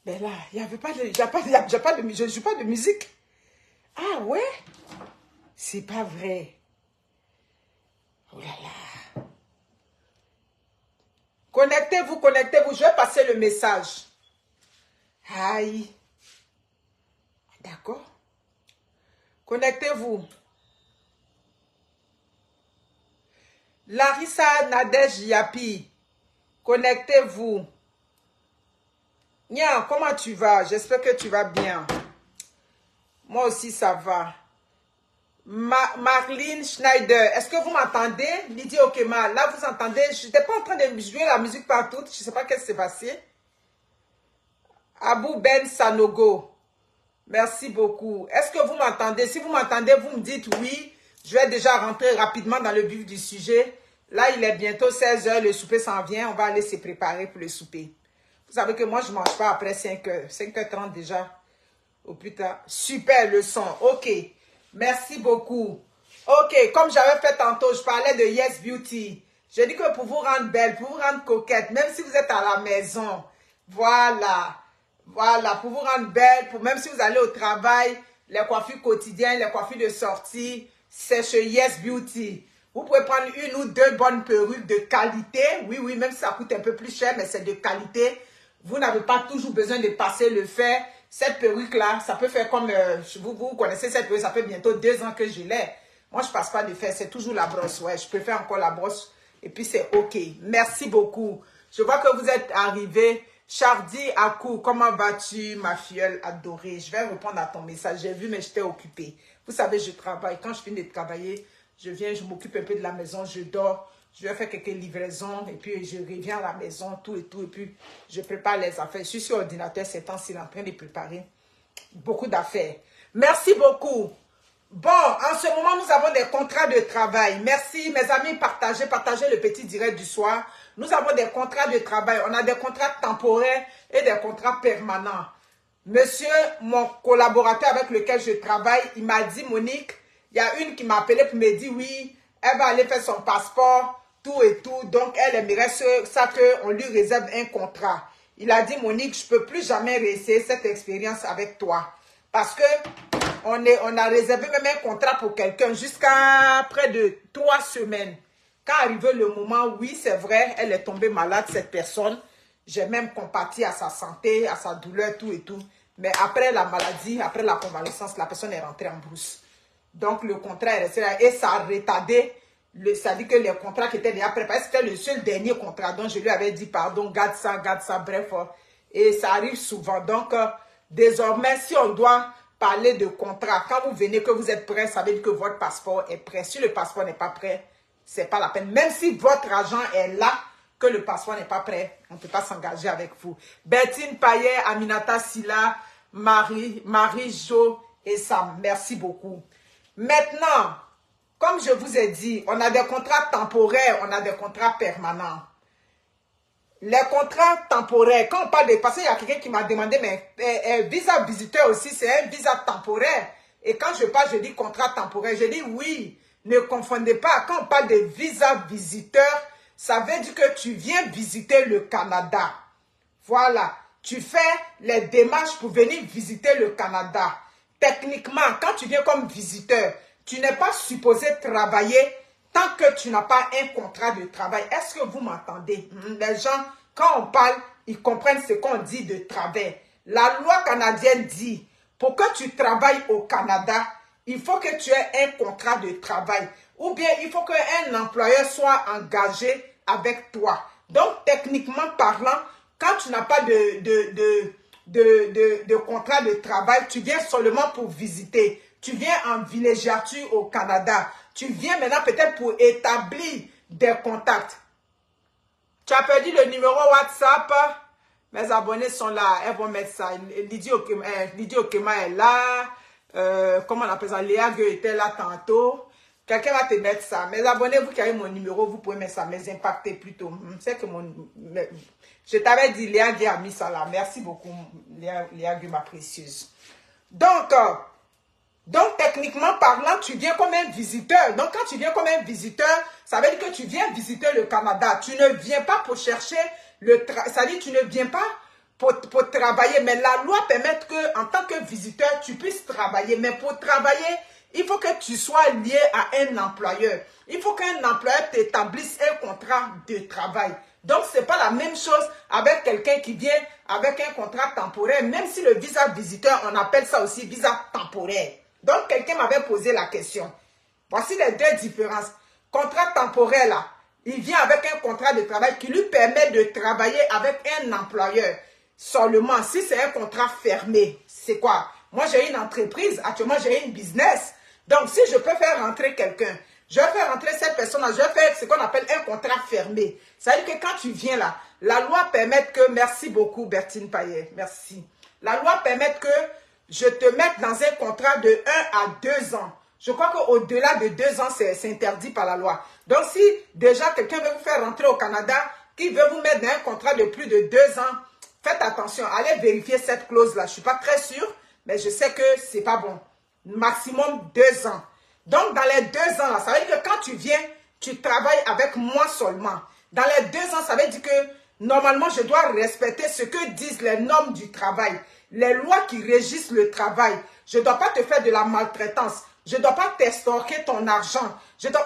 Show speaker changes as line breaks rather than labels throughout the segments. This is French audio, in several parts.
Mais là, il n'y avait pas de, je ne joue pas de musique. Ah ouais? C'est pas vrai. Oh là là. Connectez-vous, connectez-vous. Je vais passer le message. Aïe. D'accord. Connectez-vous. Larissa Nadège Yapi. Connectez-vous. Nia, comment tu vas? J'espère que tu vas bien. Moi aussi, ça va. Marlene Schneider, est-ce que vous m'entendez? Lydie Okema, là vous entendez? Je n'étais pas en train de jouer la musique partout. Je ne sais pas qu'est-ce qui s'est passé. Abou Ben Sanogo, merci beaucoup. Est-ce que vous m'entendez? Si vous m'entendez, vous me dites oui. Je vais déjà rentrer rapidement dans le vif du sujet. Là, il est bientôt 16 h, le souper s'en vient. On va aller se préparer pour le souper. Vous savez que moi, je ne mange pas après 5 h. 5h30 déjà. Au plus tard. Super le son. Ok. Merci beaucoup. Ok, comme j'avais fait tantôt, je parlais de Yes Beauty. Je dis que pour vous rendre belle, pour vous rendre coquette, même si vous êtes à la maison, voilà, voilà, pour vous rendre belle, même si vous allez au travail, les coiffures quotidiennes, les coiffures de sortie, c'est chez Yes Beauty. Vous pouvez prendre une ou deux bonnes perruques de qualité. Oui, oui, même si ça coûte un peu plus cher, mais c'est de qualité. Vous n'avez pas toujours besoin de passer le fer. Cette perruque-là, ça peut faire comme... vous connaissez cette perruque, ça fait bientôt 2 ans que je l'ai. Moi, je ne passe pas de fer, c'est toujours la brosse. Ouais, je préfère encore la brosse. Et puis, c'est OK. Merci beaucoup. Je vois que vous êtes arrivé. Chardy Akou, comment vas-tu, ma filleule adorée? Je vais répondre à ton message. J'ai vu, mais j'étais occupée. Vous savez, je travaille. Quand je finis de travailler, je viens, je m'occupe un peu de la maison, je dors. Je vais faire quelques livraisons et puis je reviens à la maison, tout et tout. Et puis, je prépare les affaires. Je suis sur l'ordinateur ces temps-ci en train de préparer beaucoup d'affaires. Merci beaucoup. Bon, en ce moment, nous avons des contrats de travail. Merci, mes amis, partagez le petit direct du soir. Nous avons des contrats de travail. On a des contrats temporaires et des contrats permanents. Monsieur, mon collaborateur avec lequel je travaille, il m'a dit, Monique, il y a une qui m'a appelé pour me dire, oui, elle va aller faire son passeport, tout et tout. Donc, elle aimerait ça qu'on lui réserve un contrat. Il a dit, Monique, je ne peux plus jamais réessayer cette expérience avec toi. Parce que on a réservé même un contrat pour quelqu'un jusqu'à près de 3 semaines. Quand arrivé le moment, oui, c'est vrai, elle est tombée malade, cette personne. J'ai même compati à sa santé, à sa douleur, tout et tout. Mais après la maladie, après la convalescence, la personne est rentrée en brousse. Donc, le contrat est resté là et ça a retardé. Ça dit que les contrats qui étaient déjà préparés, c'était le seul dernier contrat. Donc, je lui avais dit, pardon, garde ça, bref. Et ça arrive souvent. Donc, désormais, si on doit parler de contrat, quand vous venez, que vous êtes prêt, ça veut dire que votre passeport est prêt. Si le passeport n'est pas prêt, c'est pas la peine. Même si votre argent est là, que le passeport n'est pas prêt, on ne peut pas s'engager avec vous. Bertine Payet, Aminata Silla, Marie-Jo et Sam, merci beaucoup. Maintenant, comme je vous ai dit, on a des contrats temporaires, on a des contrats permanents. Les contrats temporaires, quand on parle de... Parce qu'il y a quelqu'un qui m'a demandé, mais visa visiteur aussi, c'est un visa temporaire. Et quand je parle, je dis contrat temporaire. Je dis oui, ne confondez pas. Quand on parle de visa visiteur, ça veut dire que tu viens visiter le Canada. Voilà, tu fais les démarches pour venir visiter le Canada. Techniquement, quand tu viens comme visiteur, tu n'es pas supposé travailler tant que tu n'as pas un contrat de travail. Est-ce que vous m'entendez? Les gens, quand on parle, ils comprennent ce qu'on dit de travers. La loi canadienne dit, pour que tu travailles au Canada, il faut que tu aies un contrat de travail. Ou bien, il faut qu'un employeur soit engagé avec toi. Donc, techniquement parlant, quand tu n'as pas de contrat de travail, tu viens seulement pour visiter. Tu viens en villégiature au Canada. Tu viens maintenant peut-être pour établir des contacts. Tu as perdu le numéro WhatsApp. Mes abonnés sont là. Elles vont mettre ça. Lydie Okema est là. Comment on appelle ça? Léa Gueux était là tantôt. Quelqu'un va te mettre ça. Mes abonnés, vous qui avez mon numéro, vous pouvez mettre ça. Mes impactés plutôt. C'est que je t'avais dit, Léa Gueux a mis ça là. Merci beaucoup, Léa Gueux, ma précieuse. Donc, techniquement parlant, tu viens comme un visiteur. Donc, quand tu viens comme un visiteur, ça veut dire que tu viens visiter le Canada. Tu ne viens pas pour chercher le travail. Ça veut dire que tu ne viens pas pour travailler. Mais la loi permet que, en tant que visiteur, tu puisses travailler. Mais pour travailler, il faut que tu sois lié à un employeur. Il faut qu'un employeur t'établisse un contrat de travail. Donc, ce n'est pas la même chose avec quelqu'un qui vient avec un contrat temporaire. Même si le visa visiteur, on appelle ça aussi visa temporaire. Donc, quelqu'un m'avait posé la question. Voici les deux différences. Contrat temporaire, là, il vient avec un contrat de travail qui lui permet de travailler avec un employeur. Seulement, si c'est un contrat fermé, c'est quoi? Moi, j'ai une entreprise. Actuellement, j'ai une business. Donc, si je peux faire rentrer quelqu'un, je vais faire rentrer cette personne-là, je vais faire ce qu'on appelle un contrat fermé. C'est-à-dire que quand tu viens là, la loi permet que, merci beaucoup Bertine Payet, merci. La loi permet que je te mette dans un contrat de 1 à 2 ans. Je crois qu'au-delà de 2 ans, c'est interdit par la loi. Donc, si déjà quelqu'un veut vous faire rentrer au Canada, qui veut vous mettre dans un contrat de plus de 2 ans, faites attention, allez vérifier cette clause-là. Je ne suis pas très sûre, mais je sais que ce n'est pas bon. Maximum 2 ans. Donc, dans les 2 ans, là, ça veut dire que quand tu viens, tu travailles avec moi seulement. Dans les 2 ans, ça veut dire que normalement, je dois respecter ce que disent les normes du travail, les lois qui régissent le travail. Je ne dois pas te faire de la maltraitance. Je ne dois pas t'estorquer ton argent.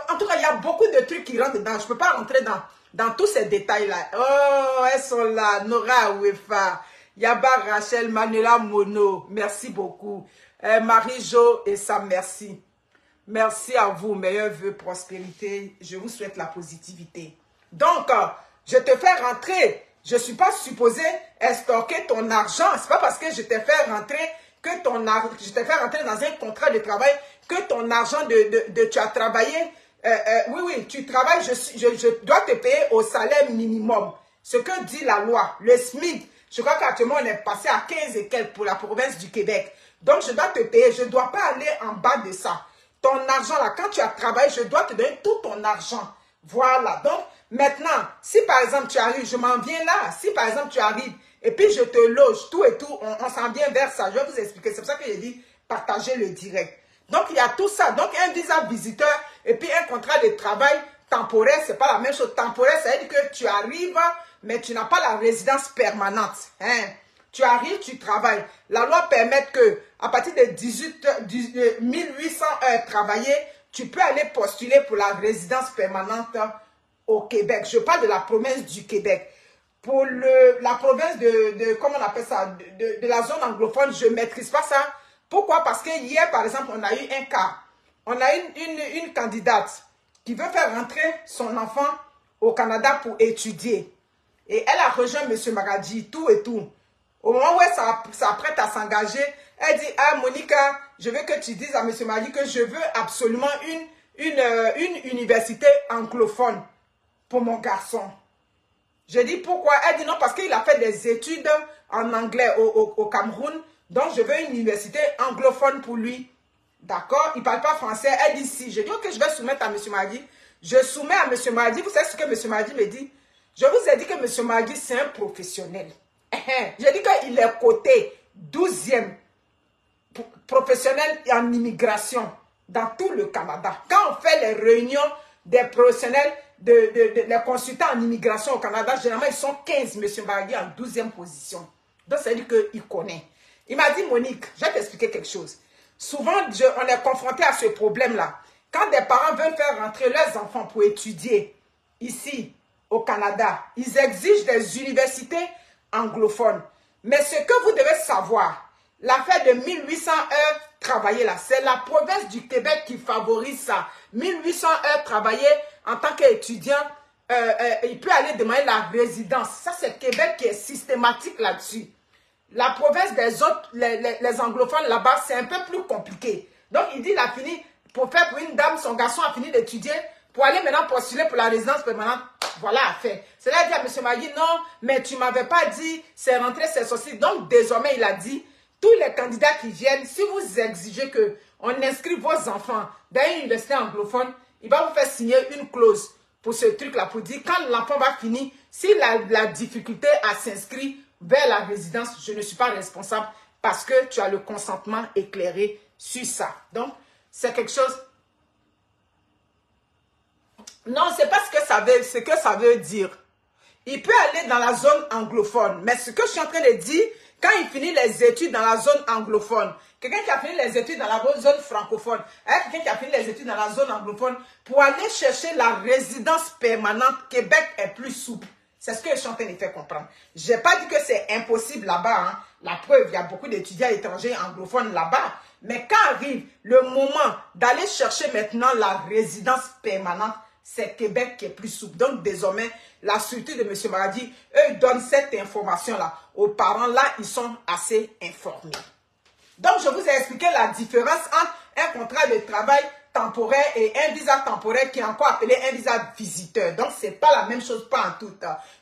En tout cas, il y a beaucoup de trucs qui rentrent dedans. Je ne peux pas rentrer dans tous ces détails-là. Oh, elles sont là. Nora Ouefa, Yaba Rachel, Manuela Mono. Merci beaucoup. Marie-Jo et Sam, merci. Merci à vous, meilleurs vœux, prospérité. Je vous souhaite la positivité. Donc, je te fais rentrer. Je ne suis pas supposé estorquer ton argent. Ce n'est pas parce que je t'ai fait rentrer que je t'ai fait rentrer dans un contrat de travail que ton argent tu as travaillé. Oui, tu travailles. Je dois te payer au salaire minimum. Ce que dit la loi, le SMIC. Je crois qu'actuellement, on est passé à 15 et quelques pour la province du Québec. Donc, je dois te payer. Je ne dois pas aller en bas de ça. Ton argent, là, quand tu as travaillé, je dois te donner tout ton argent. Voilà. Donc, maintenant, si par exemple tu arrives, je m'en viens là. Si par exemple tu arrives et puis je te loge, tout et tout, on s'en vient vers ça. Je vais vous expliquer. C'est pour ça que j'ai dit partager le direct. Donc, il y a tout ça. Donc, un visa visiteur et puis un contrat de travail temporaire, ce n'est pas la même chose. Temporaire, ça veut dire que tu arrives, mais tu n'as pas la résidence permanente. Hein? Tu arrives, tu travailles. La loi permet que à partir de 1800 heures travaillées, tu peux aller postuler pour la résidence permanente au Québec. Je parle de la province du Québec. Pour la province comment on appelle ça, de la zone anglophone, je ne maîtrise pas ça. Pourquoi? Parce que hier, par exemple, on a eu un cas. On a une candidate qui veut faire rentrer son enfant au Canada pour étudier. Et elle a rejoint M. Magadji, tout et tout. Au moment où elle s'apprête à s'engager, elle dit, ah Monica, je veux que tu dises à M. Magadji que je veux absolument une université anglophone pour mon garçon. Je dis pourquoi? Elle dit non, parce qu'il a fait des études en anglais au Cameroun. Donc, je veux une université anglophone pour lui. D'accord? Il ne parle pas français. Elle dit si. Je dis ok, je vais soumettre à M. Magadji. Je soumets à M. Magadji. Vous savez ce que M. Magadji me dit? Je vous ai dit que M. Magadji, c'est un professionnel. J'ai dit qu'il est coté 12e professionnel en immigration dans tout le Canada. Quand on fait les réunions des professionnels, les consultants en immigration au Canada, généralement, ils sont 15, M. Magadji en 12e position. Donc, ça veut dire qu'il connaît. Il m'a dit, Monique, je vais t'expliquer quelque chose. Souvent, on est confronté à ce problème-là. Quand des parents veulent faire rentrer leurs enfants pour étudier ici, au Canada, ils exigent des universités anglophones. Mais ce que vous devez savoir, l'affaire de 1800 heures travaillées là, c'est la province du Québec qui favorise ça. 1800 heures travaillées en tant qu'étudiant, il peut aller demander la résidence. Ça, c'est Québec qui est systématique là-dessus. La province des autres, les anglophones là-bas, c'est un peu plus compliqué. Donc, il dit, il a fini, pour une dame, son garçon a fini d'étudier, pour aller maintenant postuler pour la résidence permanente. Voilà, fait. Cela dit à M. Magadji, non, mais tu ne m'avais pas dit, c'est rentré, c'est sorti. Donc, désormais, il a dit, tous les candidats qui viennent, si vous exigez qu'on inscrive vos enfants dans une université anglophone, il va vous faire signer une clause pour ce truc-là, pour dire, quand l'enfant va finir, s'il a la difficulté à s'inscrire vers la résidence, je ne suis pas responsable parce que tu as le consentement éclairé sur ça. Donc, c'est quelque chose... Non, c'est pas ce que ça veut dire. il peut aller dans la zone anglophone. Mais ce que je suis en train de dire, quand il finit les études dans la zone anglophone, quelqu'un qui a fini les études dans la zone francophone, quelqu'un qui a fini les études dans la zone anglophone, pour aller chercher la résidence permanente, Québec est plus souple. C'est ce que je suis en train de faire comprendre. Je n'ai pas dit que c'est impossible là-bas. Hein. La preuve, il y a beaucoup d'étudiants étrangers anglophones là-bas. Mais quand arrive le moment d'aller chercher maintenant la résidence permanente, c'est Québec qui est plus souple. Donc, désormais, la structure de M. Maradi, eux, ils donnent cette information-là aux parents. Là, ils sont assez informés. Donc, je vous ai expliqué la différence entre un contrat de travail temporaire et un visa temporaire qui est encore appelé un visa visiteur. Donc, ce n'est pas la même chose, pas en tout.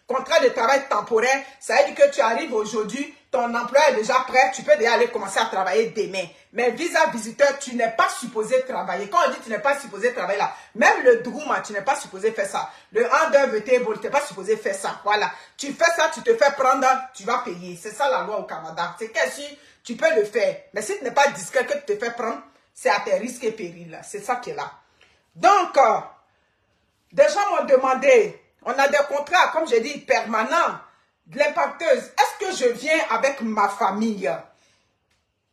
Contrat de travail temporaire, ça veut dire que tu arrives aujourd'hui, ton employeur est déjà prêt, tu peux déjà aller commencer à travailler demain. Mais visa visiteur, tu n'es pas supposé travailler. Quand on dit tu n'es pas supposé travailler là, même le Drouma, tu n'es pas supposé faire ça. Le Undervetable, tu n'es pas supposé faire ça. Voilà. Tu fais ça, tu te fais prendre, tu vas payer. C'est ça la loi au Canada. C'est que si tu peux le faire. Mais si tu n'es pas discret, que tu te fais prendre, c'est à tes risques et périls. C'est ça qui est là. Donc, des gens m'ont demandé, on a des contrats, comme j'ai dit, permanents, de l'impacteuse. Est-ce que je viens avec ma famille?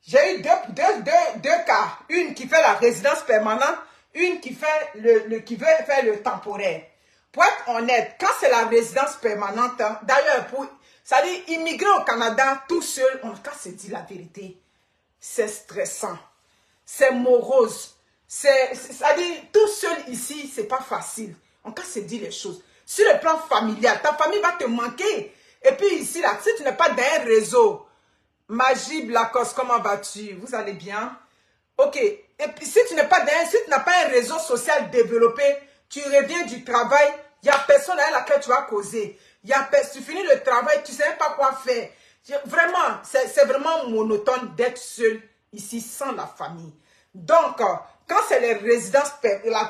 J'ai eu deux cas. Une qui fait la résidence permanente, une qui fait qui veut faire le temporaire. Pour être honnête, quand c'est la résidence permanente, d'ailleurs, ça dit immigrer au Canada tout seul, on se dit la vérité, c'est stressant, c'est morose, ça dit tout seul ici, c'est pas facile. On se dit les choses. Sur le plan familial, ta famille va te manquer. Et puis ici, là, si tu n'es pas dans un réseau, Magib Lacoste, comment vas-tu? Vous allez bien? Ok. Et puis si tu n'as pas un réseau social développé, tu reviens du travail, il n'y a personne avec laquelle tu vas causer. Tu finis le travail, tu ne sais même pas quoi faire. Vraiment, c'est vraiment monotone d'être seul ici sans la famille. Donc, quand c'est les résidences,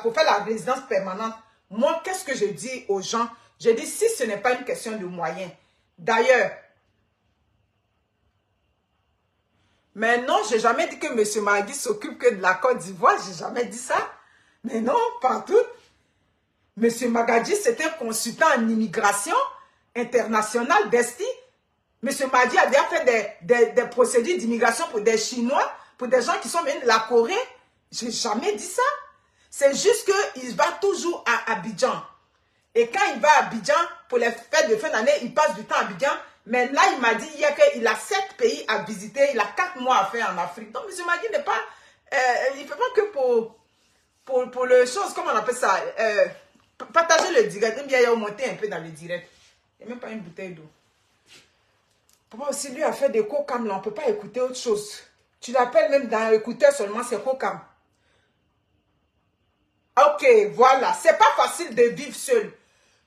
pour faire la résidence permanente, moi, qu'est-ce que je dis aux gens? Je dis, si ce n'est pas une question de moyens. D'ailleurs, mais non, je n'ai jamais dit que M. Magui s'occupe que de la Côte d'Ivoire. Je n'ai jamais dit ça. Mais non, partout. M. Magadi, c'est un consultant en immigration internationale d'Esti. M. Magadi a déjà fait des procédures d'immigration pour des Chinois, pour des gens qui sont venus de la Corée. Je n'ai jamais dit ça. C'est juste qu'il va toujours à Abidjan. Et quand il va à Abidjan, pour les fêtes de fin d'année, il passe du temps à Abidjan. Mais là, il m'a dit hier qu'il a 7 pays à visiter, il a 4 mois à faire en Afrique. Donc, M. Magui n'est pas... il ne fait pas que pour le chose, comment on appelle ça, partager le direct. Il y a monté un peu dans le direct. Il n'y a même pas une bouteille d'eau. Papa aussi, lui, a fait des cocam, là. On ne peut pas écouter autre chose. Tu l'appelles même dans l'écouteur seulement, c'est cocam. Ok, voilà. C'est pas facile de vivre seul.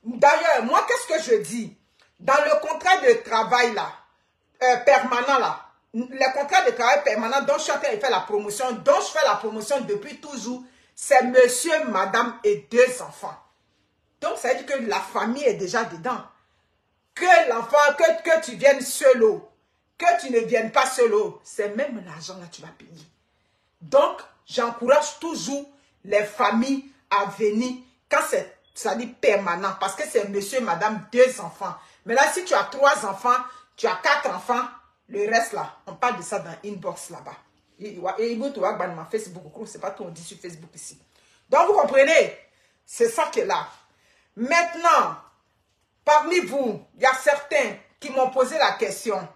D'ailleurs, moi, qu'est-ce que je dis? Dans le contrat de travail, là, permanent, là, le contrat de travail permanent dont je suis en train de faire la promotion, dont je fais la promotion depuis toujours, c'est monsieur, madame et 2 enfants. Donc, ça veut dire que la famille est déjà dedans. Que l'enfant, que tu viennes seul, que tu ne viennes pas seul, c'est même l'argent là que tu vas payer. Donc, j'encourage toujours les familles à venir quand ça dit permanent, parce que c'est monsieur, madame, 2 enfants. Mais là, si tu as 3 enfants, tu as 4 enfants, le reste là, on parle de ça dans inbox là-bas. Et il faut voir dans Facebook, c'est pas tout on dit sur Facebook ici. Donc, vous comprenez, c'est ça qui est là. Maintenant, parmi vous, il y a certains qui m'ont posé la question.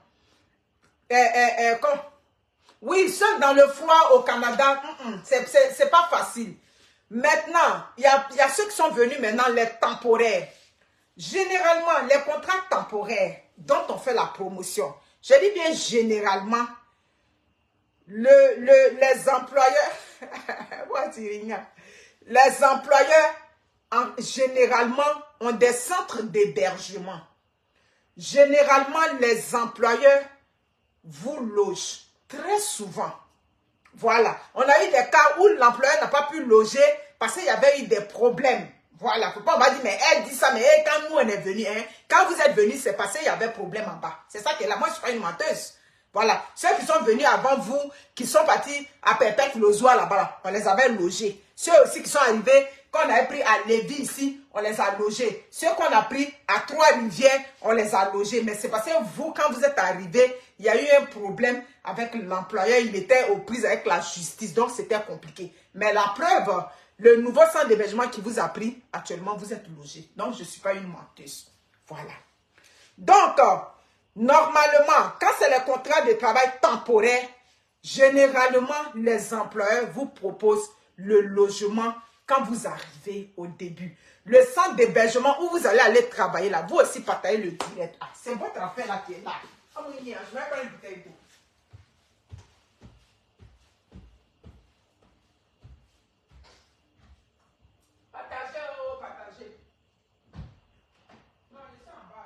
Oui, seul dans le froid au Canada, c'est pas facile. Maintenant, il y a ceux qui sont venus maintenant, les temporaires. Généralement, les contrats temporaires dont on fait la promotion, je dis bien généralement, les employeurs, les employeurs, généralement, ont des centres d'hébergement. Généralement, les employeurs vous logent très souvent. Voilà. On a eu des cas où l'employeur n'a pas pu loger parce qu'il y avait eu des problèmes. Voilà. Faut pas, on va dire, mais elle dit ça, mais quand nous on est venus, quand vous êtes venus, c'est parce qu'il y avait problème en bas. C'est ça qui est là. Moi, je suis pas une menteuse. Voilà. Ceux qui sont venus avant vous, qui sont partis à Perpète-Lozois là-bas, on les avait logés. Ceux aussi qui sont arrivés, quand on avait pris à Lévis ici, on les a logés. Ceux qu'on a pris à Trois-Rivières, on les a logés. Mais c'est parce que vous, quand vous êtes arrivés, il y a eu un problème avec l'employeur. Il était aux prises avec la justice, donc c'était compliqué. Mais la preuve, le nouveau centre d'hébergement qui vous a pris, actuellement, vous êtes logés. Donc, je ne suis pas une menteuse. Voilà. Donc, normalement, quand c'est le contrat de travail temporaire, généralement, les employeurs vous proposent le logement quand vous arrivez au début. Le centre d'hébergement où vous allez aller travailler là, vous aussi partagez le direct. Ah, c'est votre affaire là qui est là. Ah oui, je vais prendre une bouteille d'eau. Partagez, oh, partagez. Non, laissez en bas.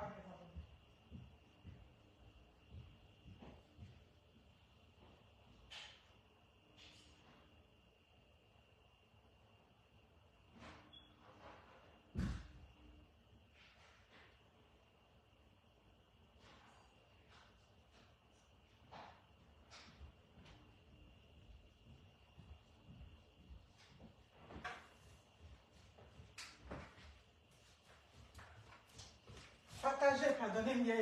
Partagez, pardonnez-moi.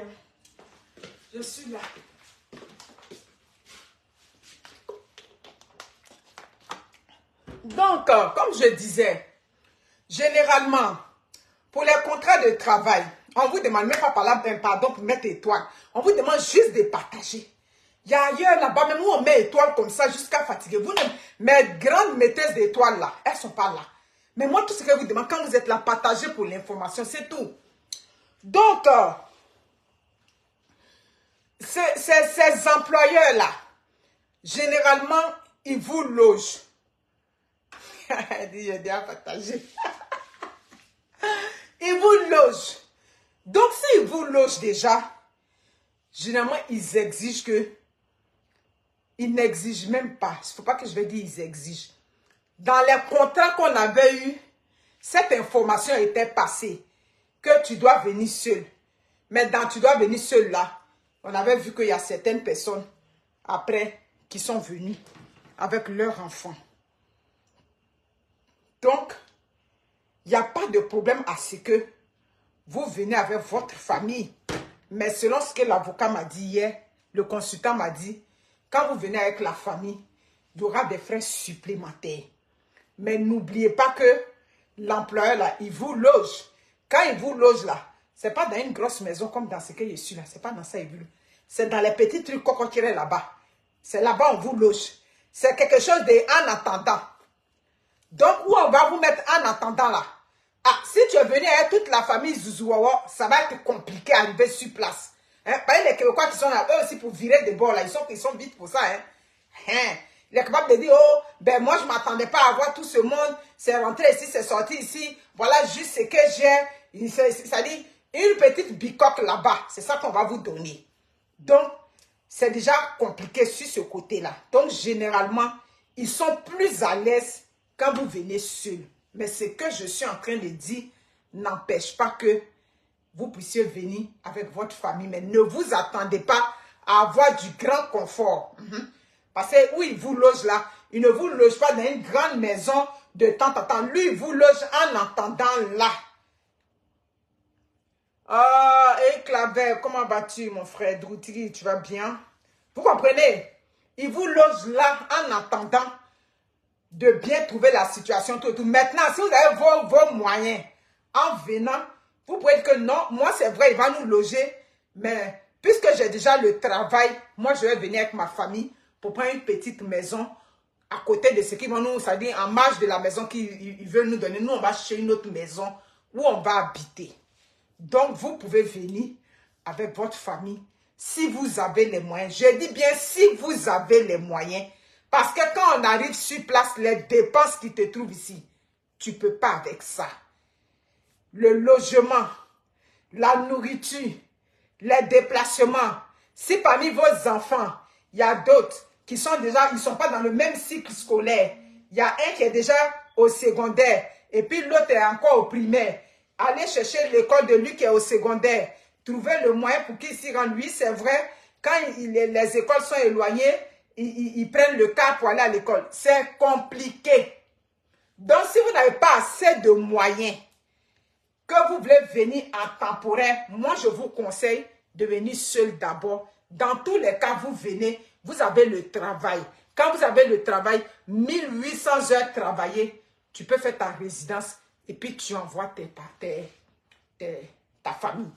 Je suis là. Donc, comme je disais, généralement, pour les contrats de travail, on vous demande même pas par là, pardon, pour mettre étoile. On vous demande juste de partager. Il y a ailleurs là-bas, même où on met étoile comme ça jusqu'à fatiguer. Vous, mes grandes maîtresses d'étoiles là, elles ne sont pas là. Mais moi, tout ce que je vous demande, quand vous êtes là, partagez pour l'information, c'est tout. Donc, ces employeurs-là, généralement, ils vous logent. J'ai déjà partagé. Ils vous logent. Donc, s'ils vous logent déjà, généralement, ils exigent que... Ils n'exigent même pas. Il ne faut pas que je vais dire ils exigent. Dans les contrats qu'on avait eus, cette information était passée. Que tu dois venir seul. Mais dans tu dois venir seul là, on avait vu qu'il y a certaines personnes après qui sont venues avec leurs enfants. Donc, il n'y a pas de problème à ce que vous venez avec votre famille. Mais selon ce que l'avocat m'a dit hier, le consultant m'a dit, quand vous venez avec la famille, il y aura des frais supplémentaires. Mais n'oubliez pas que l'employeur là, il vous loge. Quand il vous loge là, ce n'est pas dans une grosse maison comme dans ce que je suis là. Ce n'est pas dans ça, il vous loge. C'est dans les petits trucs cocotirés là-bas. C'est là-bas on vous loge. C'est quelque chose de en attendant. Donc, où on va vous mettre en attendant là? Ah, si tu es venu avec toute la famille Zouzouawa, ça va être compliqué à arriver sur place. Hein? Par exemple, les Québécois qui sont là, eux aussi pour virer des bords là, ils sont vite pour ça. Hein? Il est capable de dire, oh, ben moi je ne m'attendais pas à voir tout ce monde, c'est rentré ici, c'est sorti ici, voilà juste ce que j'ai. Ça dit, une petite bicoque là-bas, c'est ça qu'on va vous donner. Donc, c'est déjà compliqué sur ce côté-là. Donc, généralement, ils sont plus à l'aise quand vous venez seul. Mais ce que je suis en train de dire n'empêche pas que vous puissiez venir avec votre famille. Mais ne vous attendez pas à avoir du grand confort. Parce que où il vous loge là, il ne vous loge pas dans une grande maison de temps en temps. Lui, il vous loge en attendant là. Ah, et Claver, comment vas-tu, mon frère Droutiri, tu vas bien? Vous comprenez? Il vous loge là en attendant de bien trouver la situation. Tout. Maintenant, si vous avez vos moyens, en venant, vous pouvez dire que non, moi c'est vrai, il va nous loger, mais puisque j'ai déjà le travail, moi je vais venir avec ma famille pour prendre une petite maison à côté de ce qu'ils vont nous, c'est-à-dire en marge de la maison qu'ils veulent nous donner. Nous, on va chercher une autre maison où on va habiter. Donc, vous pouvez venir avec votre famille si vous avez les moyens. Je dis bien si vous avez les moyens. Parce que quand on arrive sur place, les dépenses qui te trouvent ici, tu ne peux pas avec ça. Le logement, la nourriture, les déplacements. Si parmi vos enfants, il y a d'autres qui sont déjà, ils ne sont pas dans le même cycle scolaire. Il y a un qui est déjà au secondaire et puis l'autre est encore au primaire. Allez chercher l'école de lui qui est au secondaire. Trouvez le moyen pour qu'il s'y rende. Lui, c'est vrai, quand les écoles sont éloignées, ils prennent le car pour aller à l'école. C'est compliqué. Donc, si vous n'avez pas assez de moyens, que vous voulez venir en temporaire, moi je vous conseille de venir seul d'abord. Dans tous les cas, vous venez, vous avez le travail. Quand vous avez le travail, 1800 heures travaillées, tu peux faire ta résidence et puis tu envoies ta famille.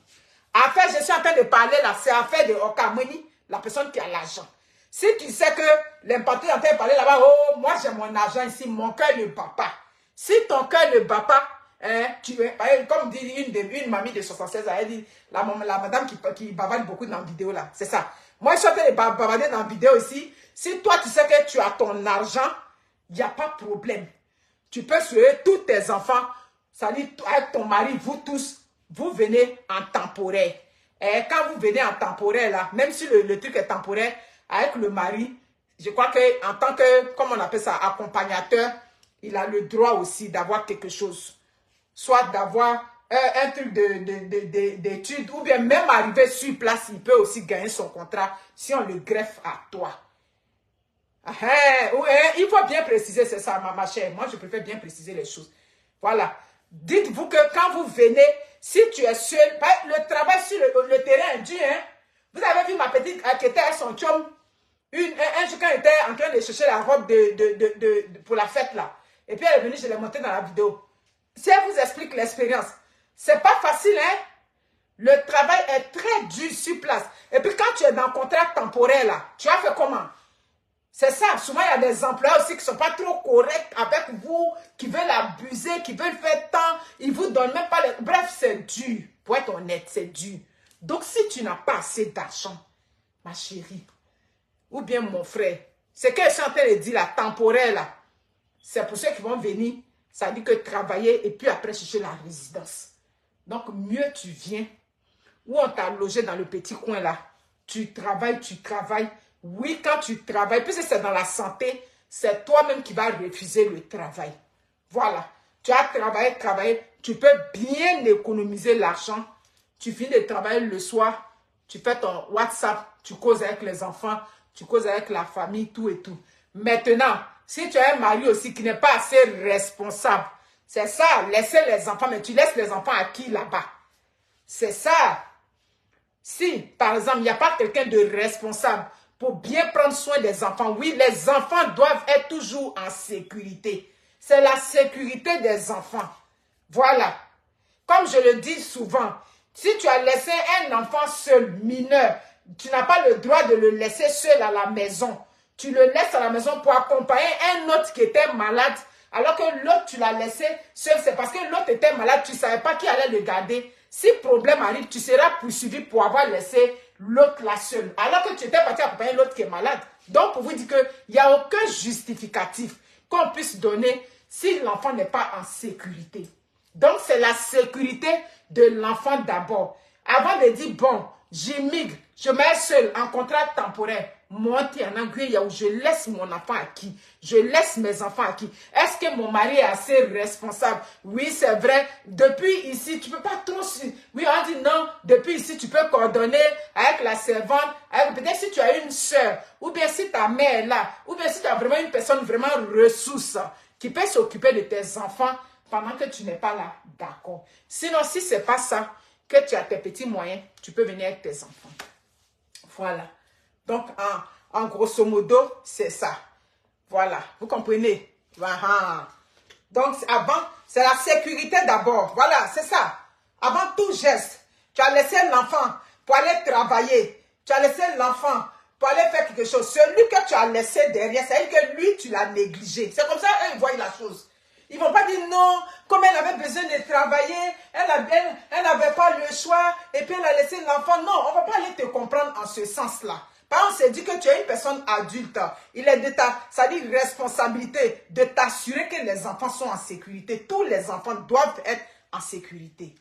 Affaire, je suis en train de parler là, c'est affaire de Okamoni, la personne qui a l'argent. Si tu sais que l'important est en train de parler là-bas, oh, moi j'ai mon argent ici, mon cœur ne bat pas. Si ton cœur ne bat pas, hein, comme dit une mamie de 76 ans, elle dit, la madame qui bavarde beaucoup dans la vidéo là, c'est ça. Moi je suis en train de bavarder dans la vidéo ici. Si toi tu sais que tu as ton argent, il n'y a pas de problème. Tu peux souhaiter tous tes enfants, ça dit avec ton mari, vous tous, vous venez en temporaire. Et quand vous venez en temporaire là, même si le truc est temporaire, avec le mari, je crois qu'en tant que, comme on appelle ça, accompagnateur, il a le droit aussi d'avoir quelque chose. Soit d'avoir un truc d'études, ou bien même arriver sur place, il peut aussi gagner son contrat si on le greffe à toi. Il faut bien préciser, c'est ça, ma chère. Moi, je préfère bien préciser les choses. Voilà. Dites-vous que quand vous venez, si tu es seul, le travail sur le terrain est dur, hein. Vous avez vu ma petite qui était à son chum, un jour quand elle était en train de chercher la robe pour la fête là. Et puis elle est venue, je l'ai montré dans la vidéo. Si elle vous explique l'expérience, c'est pas facile, hein. Le travail est très dur sur place. Et puis quand tu es dans un contrat temporaire là, tu as fait comment? C'est ça, souvent il y a des employeurs aussi qui ne sont pas trop corrects avec vous, qui veulent abuser, qui veulent faire tant, ils ne vous donnent même pas les... Bref, c'est dur, pour être honnête, c'est dur. Donc si tu n'as pas assez d'argent, ma chérie, ou bien mon frère, c'est que je suis en train de dire, la temporaire là, c'est pour ceux qui vont venir, ça dit que travailler et puis après chercher la résidence. Donc mieux tu viens, ou on t'a logé dans le petit coin là, tu travailles, oui, quand tu travailles, puisque c'est dans la santé, c'est toi-même qui vas refuser le travail. Voilà. Tu as travaillé, tu peux bien économiser l'argent. Tu finis de travailler le soir, tu fais ton WhatsApp, tu causes avec les enfants, tu causes avec la famille, tout et tout. Maintenant, si tu as un mari aussi qui n'est pas assez responsable, c'est ça, laisser les enfants, mais tu laisses les enfants à qui là-bas? C'est ça. Si, par exemple, il n'y a pas quelqu'un de responsable, pour bien prendre soin des enfants. Oui, les enfants doivent être toujours en sécurité. C'est la sécurité des enfants. Voilà. Comme je le dis souvent, si tu as laissé un enfant seul, mineur, tu n'as pas le droit de le laisser seul à la maison. Tu le laisses à la maison pour accompagner un autre qui était malade, alors que l'autre, tu l'as laissé seul. C'est parce que l'autre était malade, tu ne savais pas qui allait le garder. Si problème arrive, tu seras poursuivi pour avoir laissé l'autre là seul. Alors que tu étais parti accompagner l'autre qui est malade. Donc, pour vous dire qu'il n'y a aucun justificatif qu'on puisse donner si l'enfant n'est pas en sécurité. Donc, c'est la sécurité de l'enfant d'abord. Avant de dire, bon, j'immigre, je mets seul en contrat temporaire. Monter en anglais, où je laisse mon enfant à qui? Je laisse mes enfants à qui? Est-ce que mon mari est assez responsable? Oui, c'est vrai. Depuis ici, tu ne peux pas trop... Oui, on dit non. Depuis ici, tu peux coordonner avec la servante. Peut-être si tu as une soeur, ou bien si ta mère est là, ou bien si tu as vraiment une personne vraiment ressource qui peut s'occuper de tes enfants pendant que tu n'es pas là. D'accord. Sinon, si ce n'est pas ça, que tu as tes petits moyens, tu peux venir avec tes enfants. Voilà. Donc, en grosso modo, c'est ça. Voilà, vous comprenez? Donc, avant, c'est la sécurité d'abord. Voilà, c'est ça. Avant tout geste, tu as laissé l'enfant pour aller travailler. Tu as laissé l'enfant pour aller faire quelque chose. Celui que tu as laissé derrière, c'est-à-dire que lui, tu l'as négligé. C'est comme ça qu'ils voient la chose. Ils ne vont pas dire non, comme elle avait besoin de travailler, elle n'avait pas le choix, et puis elle a laissé l'enfant. Non, on ne va pas aller te comprendre en ce sens-là. Par exemple, c'est dit que tu es une personne adulte. Il est de ta responsabilité de t'assurer que les enfants sont en sécurité. Tous les enfants doivent être en sécurité.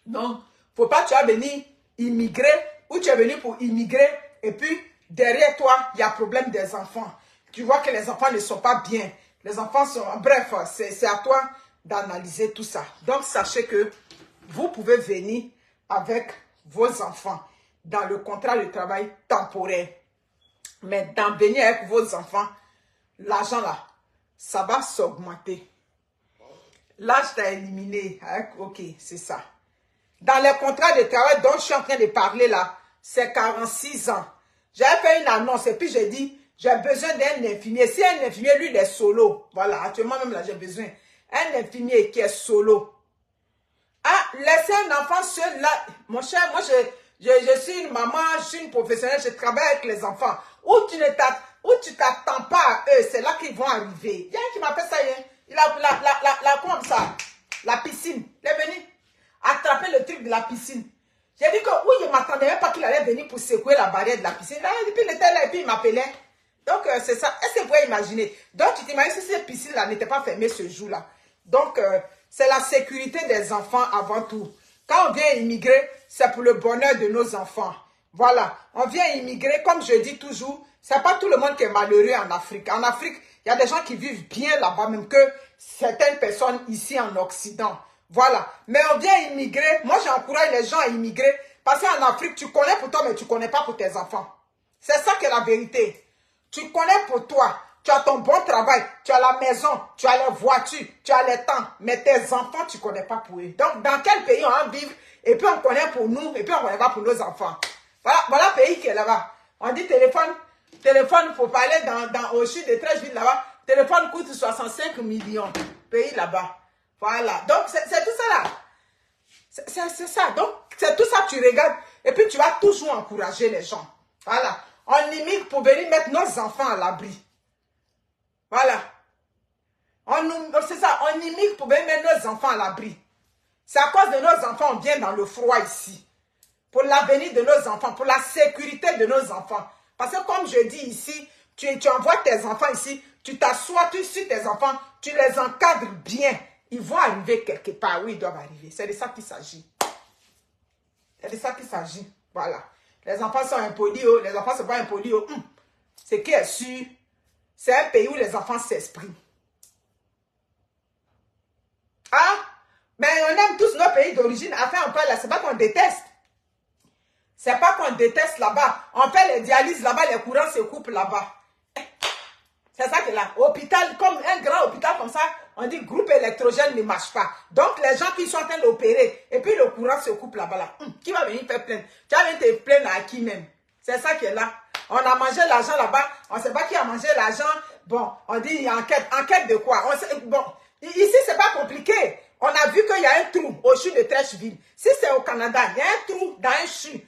Non, il ne faut pas que tu as venu immigrer ou tu es venu pour immigrer et puis derrière toi, il y a problème des enfants. Tu vois que les enfants ne sont pas bien. Les enfants sont... Bref, c'est à toi d'analyser tout ça. Donc, sachez que vous pouvez venir avec vos enfants dans le contrat de travail temporaire. Mais d'en venir avec vos enfants, l'argent là, ça va s'augmenter. L'âge t'a éliminé. Hein? Ok, c'est ça. Dans les contrats de travail dont je suis en train de parler là, c'est 46 ans. J'avais fait une annonce et puis j'ai dit, j'ai besoin d'un infirmier. Si un infirmier, lui, il est solo. Voilà, actuellement même là, j'ai besoin. Un infirmier qui est solo. Ah, laisser un enfant seul là. Mon cher, moi, je suis une maman, je suis une professionnelle, je travaille avec les enfants. Où tu t'attends pas à eux, c'est là qu'ils vont arriver. Il y a un qui m'appelle ça, il a comme ça, la piscine. Il est venu attraper le truc de la piscine. J'ai dit que oui, je ne m'attendais même pas qu'il allait venir pour secouer la barrière de la piscine. Là, et puis il était là et puis il m'appelait. Donc, c'est ça. Est-ce que vous pouvez imaginer? Donc, tu t'imagines si cette piscine-là n'était pas fermée ce jour-là. Donc, c'est la sécurité des enfants avant tout. Quand on vient immigrer, c'est pour le bonheur de nos enfants. Voilà. On vient immigrer, comme je dis toujours, c'est pas tout le monde qui est malheureux en Afrique. En Afrique, il y a des gens qui vivent bien là-bas, même que certaines personnes ici en Occident. Voilà. Mais on vient immigrer. Moi, j'encourage les gens à immigrer. Parce qu'en Afrique, tu connais pour toi, mais tu ne connais pas pour tes enfants. C'est ça qui est la vérité. Tu connais pour toi. Tu as ton bon travail. Tu as la maison. Tu as les voitures. Tu as les temps. Mais tes enfants, tu ne connais pas pour eux. Donc, dans quel pays on va vivre? Et puis, on connaît pour nous. Et puis, on ne connaît pas pour nos enfants. Voilà le pays qui est là-bas. On dit téléphone. Téléphone, il faut parler au sud de 13 villes là-bas. Téléphone coûte 65 millions. Pays là-bas. Voilà. Donc, c'est tout ça là. C'est ça. Donc, c'est tout ça que tu regardes. Et puis, tu vas toujours encourager les gens. Voilà. On immigre pour venir mettre nos enfants à l'abri. Voilà. C'est ça. On immigre pour venir mettre nos enfants à l'abri. C'est à cause de nos enfants, on vient dans le froid ici. Pour l'avenir de nos enfants, pour la sécurité de nos enfants. Parce que comme je dis ici, tu envoies tes enfants ici, tu t'assois sur tes enfants, tu les encadres bien. Ils vont arriver quelque part où ils doivent arriver. C'est de ça qu'il s'agit. C'est de ça qu'il s'agit. Voilà. Les enfants sont impolis. Les enfants ne sont pas impolis. Ce qui est sûr, c'est un pays où les enfants s'expriment. Ah, mais on aime tous nos pays d'origine. Enfin, on parle là, c'est pas qu'on déteste. C'est pas qu'on déteste là-bas. On fait les dialyses là-bas, les courants se coupent là-bas. C'est ça que là, hôpital, comme un grand hôpital comme ça, on dit groupe électrogène ne marche pas. Donc les gens qui sont en train d'opérer, et puis le courant se coupe là-bas là. Qui va venir faire plaindre? Tu vas venir te plaindre à qui même? C'est ça qui est là. On a mangé l'argent là-bas, on ne sait pas qui a mangé l'argent. Bon, on dit enquête. Enquête de quoi? Bon, ici c'est pas compliqué. On a vu qu'il y a un trou au CHU de Trècheville. Si c'est au Canada, il y a un trou dans un CHU.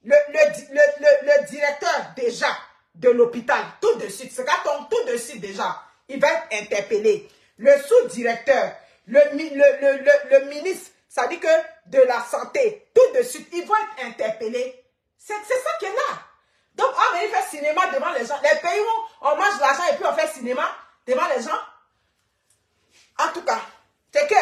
Le directeur déjà de l'hôpital, tout de suite, c'est quand on tout de suite déjà, il va être interpellé. Le sous-directeur, le ministre, ça dit que de la santé, tout de suite, ils vont être interpellés. C'est ça qui est là. Donc, on va faire cinéma devant les gens. Les pays où on mange l'argent et puis on fait cinéma devant les gens. En tout cas, c'est que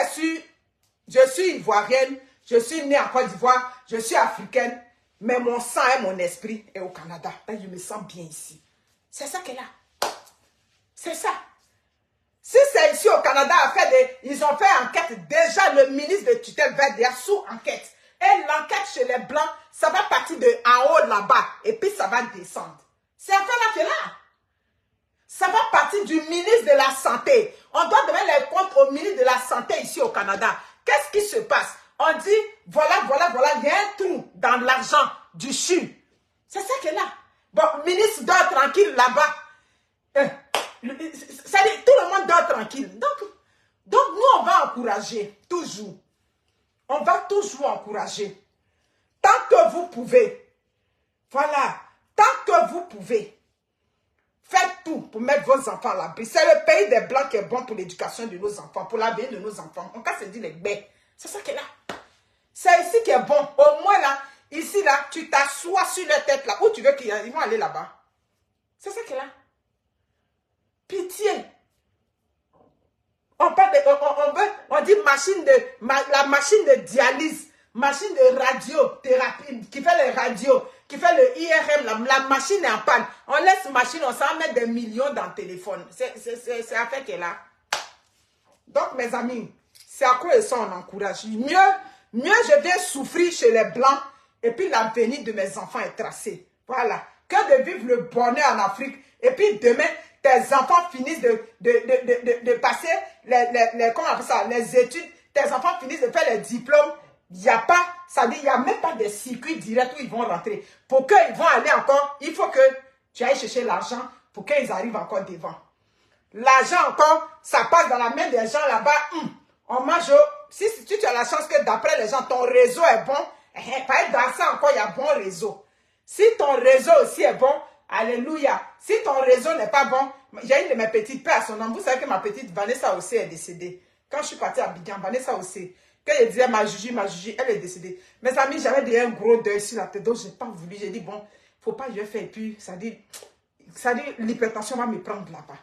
je suis ivoirienne, je suis née en Côte d'Ivoire, je suis africaine. Mais mon sang et mon esprit est au Canada. Là, je me sens bien ici. C'est ça qu'elle a. C'est ça. Si c'est ici au Canada, ils ont fait enquête. Déjà, le ministre de tutelle va être sous enquête. Et l'enquête chez les Blancs, ça va partir de en haut là-bas. Et puis, ça va descendre. C'est un fait là qu'elle a. Ça va partir du ministre de la Santé. On doit donner les comptes au ministre de la Santé ici au Canada. Qu'est-ce qui se passe? On dit, voilà, il y a un trou dans l'argent du CHU. C'est ça qu'elle a. Bon, ministre dort tranquille là-bas. Ça dit, tout le monde dort tranquille. Donc, nous, on va encourager, toujours. On va toujours encourager. Tant que vous pouvez. Voilà. Tant que vous pouvez. Faites tout pour mettre vos enfants à l'abri. C'est le pays des Blancs qui est bon pour l'éducation de nos enfants, pour l'avenir de nos enfants. On casse se dit les bêtes. C'est ça qu'elle a. C'est ici qui est bon. Au moins là, ici là, tu t'assois sur leur tête là. Où tu veux qu'ils vont aller là-bas. C'est ça qu'elle a. Pitié. On dit la machine de dialyse, machine de radiothérapie, qui fait les radios, qui fait le IRM, la machine est en panne. On laisse machine, on s'en met des millions dans le téléphone. C'est affaire qu'elle a. Donc mes amis, c'est à quoi ça on encourage. Mieux je viens souffrir chez les Blancs et puis l'avenir de mes enfants est tracé. Voilà. Que de vivre le bonheur en Afrique et puis demain, tes enfants finissent de passer comment on appelle ça, les études, tes enfants finissent de faire les diplômes, il n'y a pas, ça dit, il n'y a même pas de circuit direct où ils vont rentrer. Pour qu'ils vont aller encore, il faut que tu ailles chercher l'argent pour qu'ils arrivent encore devant. L'argent encore, ça passe dans la main des gens là-bas. On mange, si tu as la chance que d'après les gens, ton réseau est bon, par être dans ça encore, il y a bon réseau. Si ton réseau aussi est bon, alléluia. Si ton réseau n'est pas bon, j'ai une de mes petites pères à son nom. Vous savez que ma petite Vanessa aussi est décédée. Quand je suis partie à Abidjan, Vanessa aussi. Quand je disais ma Juju, elle est décédée. Mes amis, j'avais déjà un gros deuil sur la tête, donc je n'ai pas voulu. J'ai dit, bon, faut pas que je fasse. Et puis, ça dit l'hypertension va me prendre là-bas.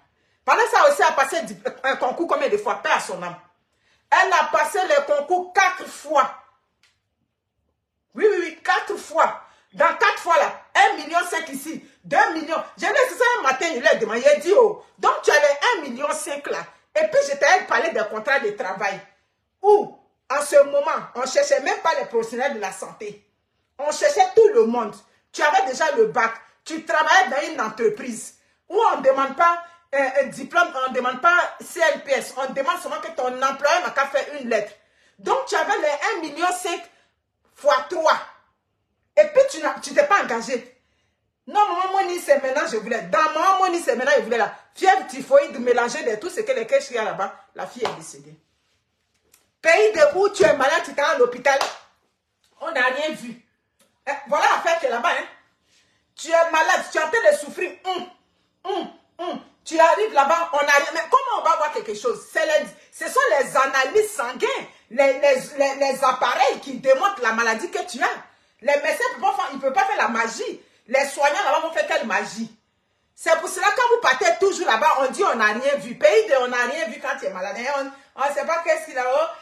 Vanessa aussi a passé un concours combien de fois? Père à son âme. Elle a passé le concours 4 fois. Oui, 4 fois. Dans 4 fois là, 1,5 million ici, 2 millions. J'ai laissé ça un matin, il a demandé, il a dit, oh, donc tu avais 1,5 million là. Et puis j'étais allé parler des contrats de travail. Où, en ce moment, on ne cherchait même pas les professionnels de la santé. On cherchait tout le monde. Tu avais déjà le bac. Tu travaillais dans une entreprise où on ne demande pas un diplôme, on ne demande pas CLPS. On demande seulement que ton employeur n'a qu'à faire une lettre. Donc tu avais les 1,5 million fois 3. Et puis tu t'es pas engagé. Non, maman, moi, c'est maintenant, je voulais. Dans maman, moi, c'est maintenant, je voulais là. Fièvre typhoïde, mélanger de tout ce que les caches qu'il y a là-bas. La fille est décédée. Pays de où tu es malade, tu es à l'hôpital. On n'a rien vu. Voilà l'affaire qui est là-bas. Hein. Tu es malade, tu es en train de souffrir. Tu arrives là-bas, on n'a rien. Mais comment on va voir quelque chose? Ce sont les analyses sanguines, les appareils qui démontrent la maladie que tu as. Les médecins ils ne peuvent pas faire la magie. Les soignants là-bas vont faire quelle magie? C'est pour cela que quand vous partez toujours là-bas, on dit on n'a rien vu. Pays de on n'a rien vu quand tu es malade. On ne sait pas qu'est-ce qu'il a.